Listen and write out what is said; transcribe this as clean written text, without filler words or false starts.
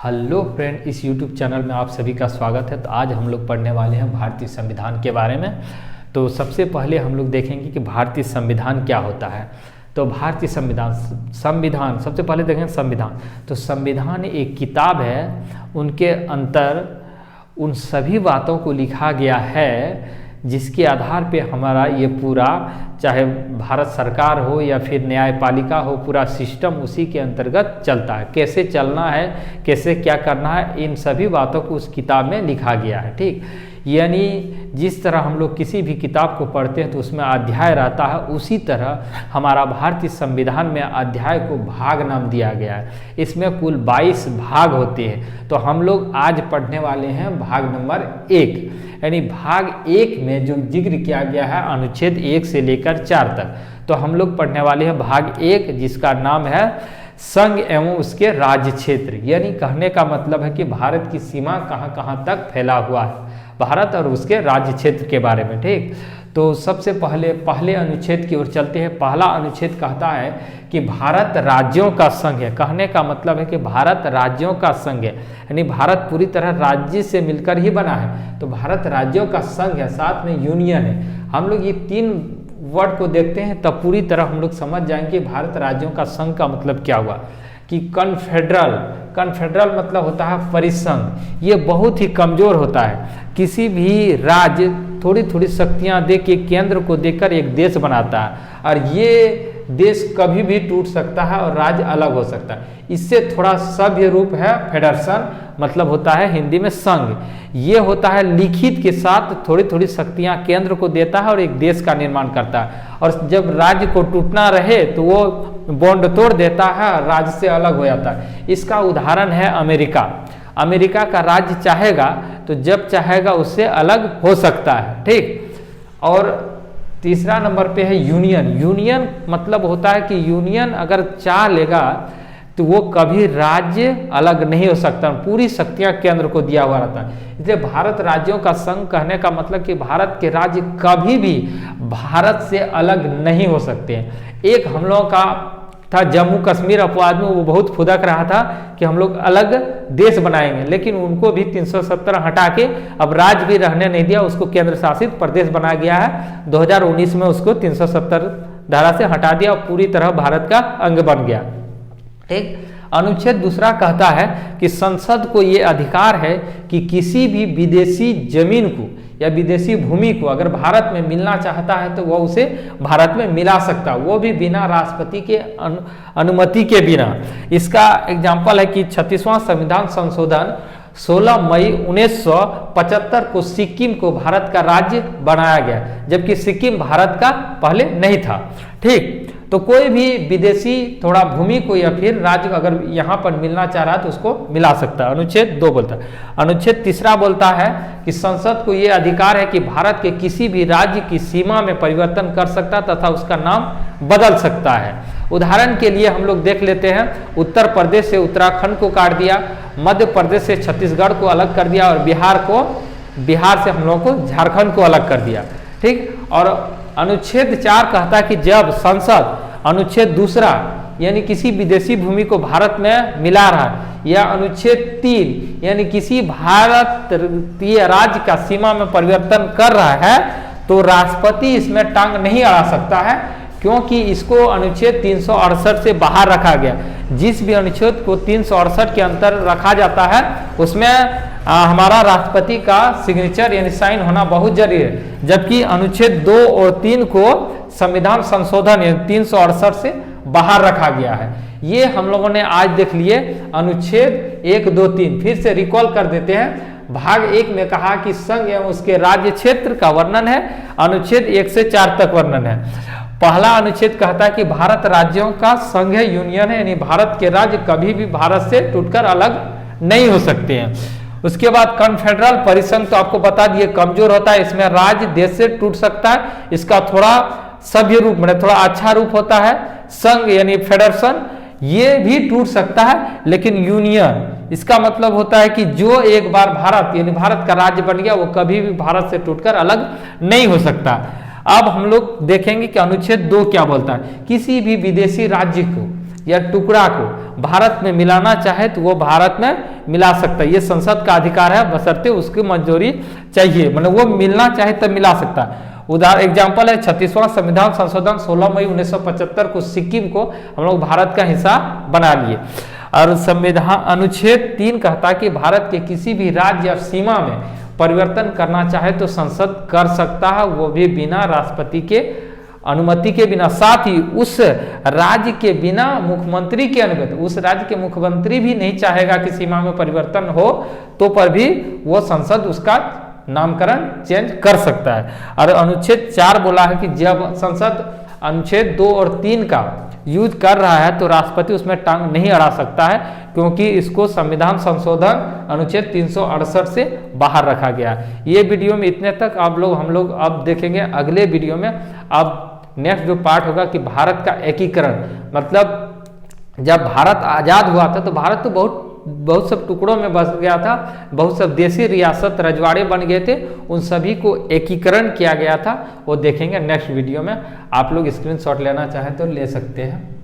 Hello friend, इस YouTube channel में आप सभी का स्वागत है। तो आज हम लोग पढ़ने वाले हैं भारतीय संविधान के बारे में। तो सबसे पहले हम लोग देखेंगे कि भारतीय संविधान क्या होता है। तो भारतीय संविधान सबसे पहले देखेंगे संविधान। तो संविधान एक किताब है, उनके अंतर उन सभी बातों को लिखा गया है जिसके आधार पे हमारा ये पूरा, चाहे भारत सरकार हो या फिर न्यायपालिका हो, पूरा सिस्टम उसी के अंतर्गत चलता है। कैसे चलना है, कैसे क्या करना है, इन सभी बातों को उस किताब में लिखा गया है। ठीक, यानी जिस तरह हम लोग किसी भी किताब को पढ़ते हैं तो उसमें अध्याय रहता है, उसी तरह हमारा भारतीय संविधान में अध्याय को भाग नाम दिया गया है। इसमें कुल 22 भाग होते हैं। तो हम लोग आज पढ़ने वाले हैं भाग नंबर 1, यानी भाग 1 में जो जिक्र किया गया है अनुच्छेद 1 से लेकर 4 तक। तो हम लोग पढ़ने वाले हैं भाग 1, जिसका नाम है संघ एवं उसके राज्य क्षेत्र। यानी कहने का मतलब है कि भारत की सीमा कहाँ कहाँ तक फैला हुआ है, भारत और उसके राज्य क्षेत्र के बारे में। ठीक, तो सबसे पहले अनुच्छेद की ओर चलते हैं। पहला अनुच्छेद कहता है कि भारत राज्यों का संघ है। कहने का मतलब है कि भारत राज्यों का संघ है, यानी भारत पूरी तरह राज्य से मिलकर ही बना है। तो भारत राज्यों का संघ है, साथ में यूनियन है। हम लोग ये 3 वर्ड को देखते हैं तब पूरी तरह हम लोग समझ जाएंगे भारत राज्यों का संघ का मतलब क्या हुआ। कि कन्फेडरल मतलब होता है परिसंघ। ये बहुत ही कमजोर होता है। किसी भी राज्य थोड़ी थोड़ी शक्तियां दे के केंद्र को देकर एक देश बनाता है, और ये देश कभी भी टूट सकता है और राज्य अलग हो सकता है। इससे थोड़ा सभ्य रूप है फेडरेशन, मतलब होता है हिंदी में संघ। ये होता है लिखित के साथ थोड़ी थोड़ी शक्तियां केंद्र को देता है और एक देश का निर्माण करता है, और जब राज्य को टूटना रहे तो वो बॉन्ड तोड़ देता है, राज्य से अलग हो जाता है। इसका उदाहरण है अमेरिका। अमेरिका का राज्य चाहेगा तो जब चाहेगा उससे अलग हो सकता है। ठीक, और तीसरा नंबर पे है यूनियन मतलब होता है कि यूनियन अगर चाह लेगा तो वो कभी राज्य अलग नहीं हो सकता, पूरी शक्तियां केंद्र को दिया हुआ रहता है। इसलिए भारत राज्यों का संघ कहने का मतलब कि भारत के राज्य कभी भी भारत से अलग नहीं हो सकते हैं। एक हम लोगों का था जम्मू कश्मीर अपवाद में, वो बहुत फुदक रहा था कि हम लोग अलग देश बनाएंगे, लेकिन उनको भी 370 हटा के अब राज्य भी रहने नहीं दिया, उसको केंद्र शासित प्रदेश बनाया गया है। 2019 में उसको 370 धारा से हटा दिया और पूरी तरह भारत का अंग बन गया। ठीक, अनुच्छेद दूसरा कहता है कि संसद को ये अधिकार है कि किसी भी विदेशी जमीन को या विदेशी भूमि को अगर भारत में मिलना चाहता है तो वह उसे भारत में मिला सकता है, वो भी बिना राष्ट्रपति के अनुमति के बिना। इसका एग्जाम्पल है कि 36वां संविधान संशोधन 16 मई 1975 को सिक्किम को भारत का राज्य बनाया गया, जबकि सिक्किम भारत का पहले नहीं था। ठीक, तो कोई भी विदेशी थोड़ा भूमि को या फिर राज्य अगर यहाँ पर मिलना चाह रहा है तो उसको मिला सकता है। अनुच्छेद 2 बोलता है। अनुच्छेद तीसरा बोलता है कि संसद को ये अधिकार है कि भारत के किसी भी राज्य की सीमा में परिवर्तन कर सकता है तथा उसका नाम बदल सकता है। उदाहरण के लिए हम लोग देख लेते हैं, उत्तर प्रदेश से उत्तराखंड को काट दिया, मध्य प्रदेश से छत्तीसगढ़ को अलग कर दिया, और बिहार से हम लोग को झारखंड को अलग कर दिया। ठीक, और अनुच्छेद 4 कहता है कि जब संसद अनुच्छेद दूसरा यानी किसी विदेशी भूमि को भारत में मिला रहा है, या अनुच्छेद 3 यानी किसी भारतीय राज्य का सीमा में परिवर्तन कर रहा है, तो राष्ट्रपति इसमें टांग नहीं अड़ा सकता है, क्योंकि इसको अनुच्छेद 368 से बाहर रखा गया। जिस भी अनुच्छेद को 368 के अंतर रखा जाता है उसमें हमारा राष्ट्रपति का सिग्नेचर यानी साइन होना बहुत जरूरी है, जबकि अनुच्छेद 2 और 3 को संविधान संशोधन यानी 368 से बाहर रखा गया है। ये हम लोगों ने आज देख लिए अनुच्छेद 1, 2, 3। फिर से रिकॉल कर देते हैं। भाग 1 में कहा कि संघ एवं उसके राज्य क्षेत्र का वर्णन है, अनुच्छेद 1 से 4 तक वर्णन है। पहला अनुच्छेद कहता है कि भारत राज्यों का संघ है, यूनियन है, यानी भारत के राज्य कभी भी भारत से टूटकर अलग नहीं हो सकते हैं। उसके बाद कन्फेडरल परिसंघ तो आपको बता दिए कमजोर होता है, इसमें राज्य देश से टूट सकता है। इसका थोड़ा सभ्य रूप में थोड़ा अच्छा रूप होता है संघ यानी फेडरेशन, ये भी टूट सकता है। लेकिन यूनियन इसका मतलब होता है कि जो एक बार भारत यानी भारत का राज्य बन गया वो कभी भी भारत से टूटकर अलग नहीं हो सकता। अब हम लोग देखेंगे कि अनुच्छेद 2 क्या बोलता है। किसी भी विदेशी राज्य को या टुकड़ा को भारत में मिलाना चाहे तो वो भारत में मिला सकता है। ये संसद का अधिकार है, बशर्ते उसकी मंजूरी चाहिए, मतलब वो मिलना चाहे तब मिला सकता है। उदाहरण एग्जाम्पल है 36वां संविधान संशोधन 16 मई 1975 को सिक्किम को हम लोग भारत का हिस्सा बना लिए। और संविधान अनुच्छेद 3 कहता है कि भारत के किसी भी राज्य या सीमा में परिवर्तन करना चाहे तो संसद कर सकता है, वो भी बिना राष्ट्रपति के अनुमति के बिना। साथ ही उस राज्य के बिना मुख्यमंत्री की अनुमति, उस राज्य के मुख्यमंत्री भी नहीं चाहेगा कि सीमा में परिवर्तन हो तो पर भी वो संसद उसका नामकरण चेंज कर सकता है। और अनुच्छेद 4 बोला है कि जब संसद अनुच्छेद 2 और 3 का यूज कर रहा है तो राष्ट्रपति उसमें टांग नहीं अड़ा सकता है, क्योंकि इसको संविधान संशोधन अनुच्छेद 368 से बाहर रखा गया है। ये वीडियो में इतने तक हम लोग अब देखेंगे अगले वीडियो में। अब नेक्स्ट जो पार्ट होगा कि भारत का एकीकरण, मतलब जब भारत आज़ाद हुआ था तो भारत तो बहुत सब टुकड़ों में बस गया था, बहुत सब देशी रियासत रजवाड़े बन गए थे, उन सभी को एकीकरण किया गया था। वो देखेंगे नेक्स्ट वीडियो में। आप लोग स्क्रीनशॉट लेना चाहें तो ले सकते हैं।